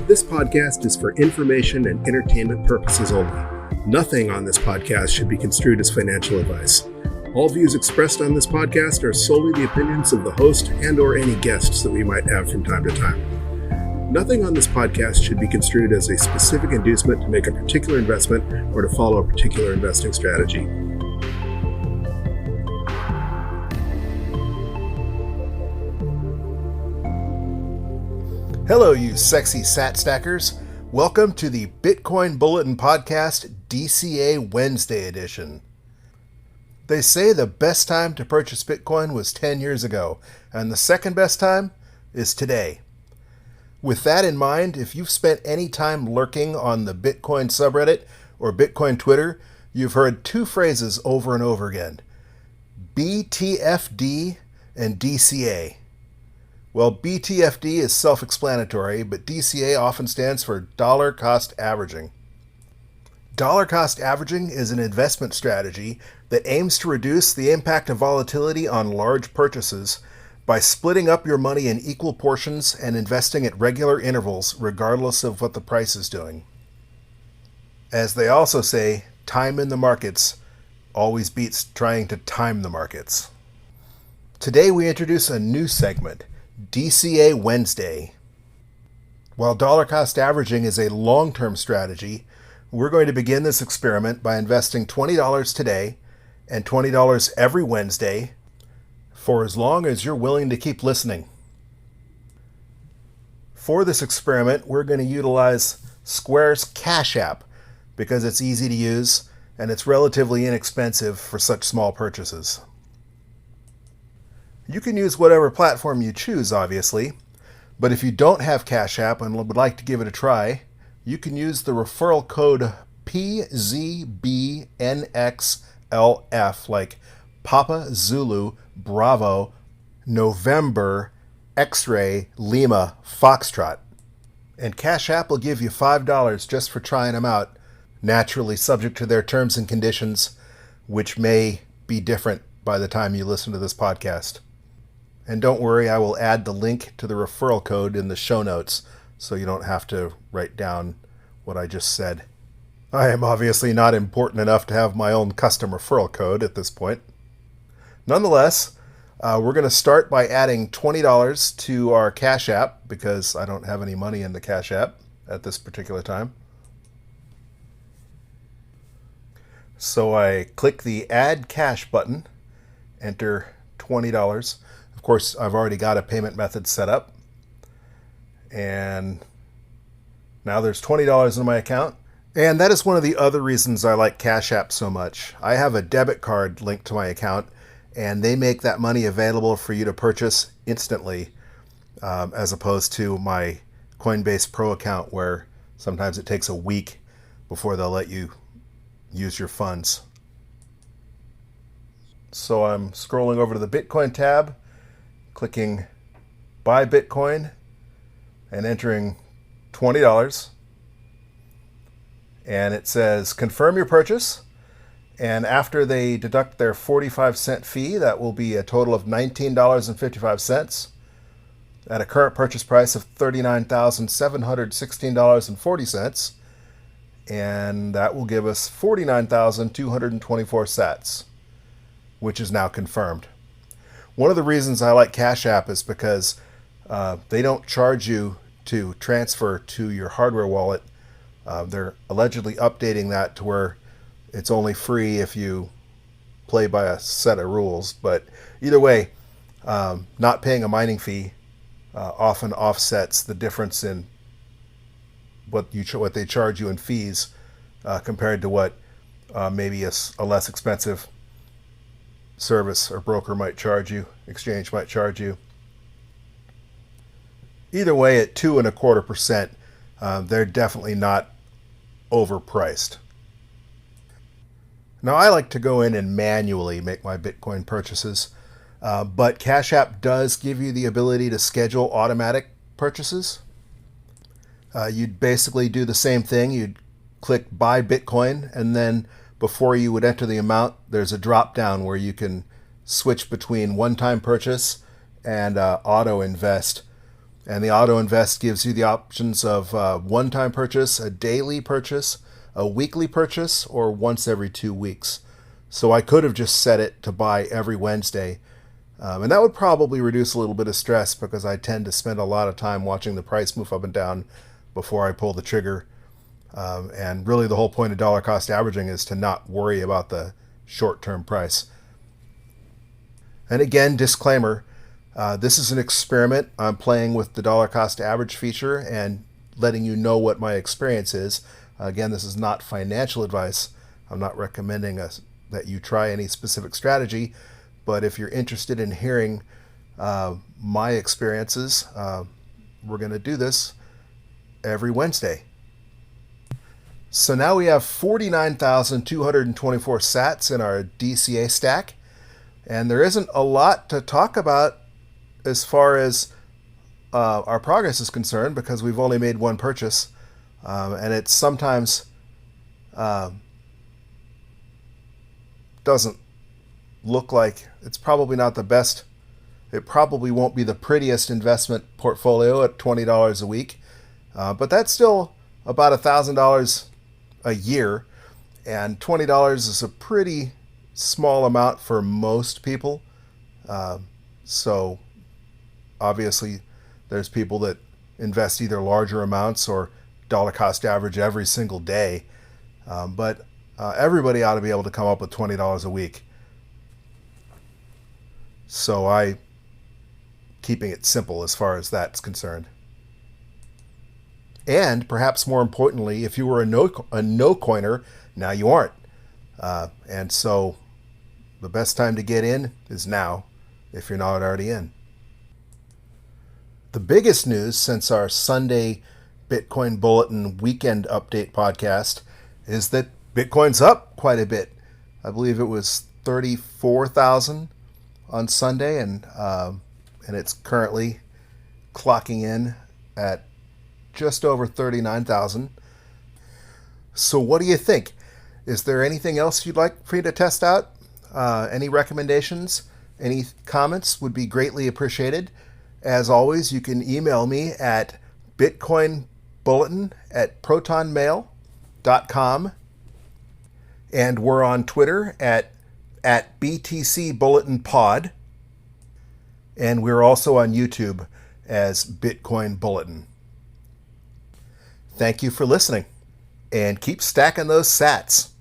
This podcast is for information and entertainment purposes only. Nothing on this podcast should be construed as financial advice. All views expressed on this podcast are solely the opinions of the host and/or any guests that we might have from time to time. Nothing on this podcast should be construed as a specific inducement to make a particular investment or to follow a particular investing strategy. Hello, you sexy sat stackers. Welcome to the Bitcoin Bulletin Podcast DCA Wednesday edition. They say the best time to purchase Bitcoin was 10 years ago, and the second best time is today. With that in mind, if you've spent any time lurking on the Bitcoin subreddit or Bitcoin Twitter, you've heard two phrases over and over again: BTFD and DCA. Well, BTFD is self-explanatory, but DCA often stands for dollar cost averaging. Dollar cost averaging is an investment strategy that aims to reduce the impact of volatility on large purchases by splitting up your money in equal portions and investing at regular intervals regardless of what the price is doing. As they also say, time in the markets always beats trying to time the markets. Today we introduce a new segment, DCA Wednesday. While dollar cost averaging is a long-term strategy, we're going to begin this experiment by investing $20 today and $20 every Wednesday for as long as you're willing to keep listening. For this experiment, we're going to utilize Square's Cash App because it's easy to use and it's relatively inexpensive for such small purchases. You can use whatever platform you choose, obviously, but if you don't have Cash App and would like to give it a try, you can use the referral code PZBNXLF, like Papa Zulu Bravo November X-Ray Lima Foxtrot. And Cash App will give you $5 just for trying them out, naturally subject to their terms and conditions, which may be different by the time you listen to this podcast. And don't worry, I will add the link to the referral code in the show notes so you don't have to write down what I just said. I am obviously not important enough to have my own custom referral code at this point. Nonetheless, we're going to start by adding $20 to our Cash App because I don't have any money in the Cash App at this particular time. So I click the Add Cash button, enter $20. Of course, I've already got a payment method set up. And now there's $20 in my account. And that is one of the other reasons I like Cash App so much. I have a debit card linked to my account, and they make that money available for you to purchase instantly, as opposed to my Coinbase Pro account, where sometimes it takes a week before they'll let you use your funds. So I'm scrolling over to the Bitcoin tab, clicking Buy Bitcoin, and entering $20. And it says confirm your purchase. And after they deduct their 45-cent fee, that will be a total of $19.55 at a current purchase price of $39,716.40. And that will give us 49,224 sats, which is now confirmed. One of the reasons I like Cash App is because they don't charge you to transfer to your hardware wallet. They're allegedly updating that to where it's only free if you play by a set of rules. But either way, not paying a mining fee often offsets the difference in what they charge you in fees compared to what maybe a less expensive service or broker might charge you, exchange might charge you. Either way, at 2.25%, they're definitely not overpriced. Now, I like to go in and manually make my Bitcoin purchases, but Cash App does give you the ability to schedule automatic purchases. You'd basically do the same thing. You'd click Buy Bitcoin, and then before you would enter the amount, there's a drop down where you can switch between one-time purchase and auto invest. And the auto invest gives you the options of one-time purchase, a daily purchase, a weekly purchase, or once every 2 weeks. So I could have just set it to buy every Wednesday. And that would probably reduce a little bit of stress because I tend to spend a lot of time watching the price move up and down before I pull the trigger. And really the whole point of dollar cost averaging is to not worry about the short-term price. And again, disclaimer, this is an experiment. I'm playing with the dollar cost average feature and letting you know what my experience is. Again, this is not financial advice. I'm not recommending that you try any specific strategy, but if you're interested in hearing my experiences, we're going to do this every Wednesday. So now we have 49,224 sats in our DCA stack, and there isn't a lot to talk about as far as our progress is concerned because we've only made one purchase, and it sometimes doesn't look like it's probably not the best. It probably won't be the prettiest investment portfolio at $20 a week, but that's still about $1,000 a year, and $20 is a pretty small amount for most people. So obviously there's people that invest either larger amounts or dollar cost average every single day, but everybody ought to be able to come up with $20 a week. So I keeping it simple as far as that's concerned. And perhaps more importantly, if you were a no coiner, now you aren't. And so the best time to get in is now, if you're not already in. The biggest news since our Sunday Bitcoin Bulletin weekend update podcast is that Bitcoin's up quite a bit. I believe it was 34,000 on Sunday, and it's currently clocking in at just over 39,000. So what do you think? Is there anything else you'd like for me to test out? Any recommendations? Any comments would be greatly appreciated. As always, you can email me at bitcoinbulletin@protonmail.com. And we're on Twitter at BTC Bulletin Pod. And we're also on YouTube as Bitcoin Bulletin. Thank you for listening, and keep stacking those sats.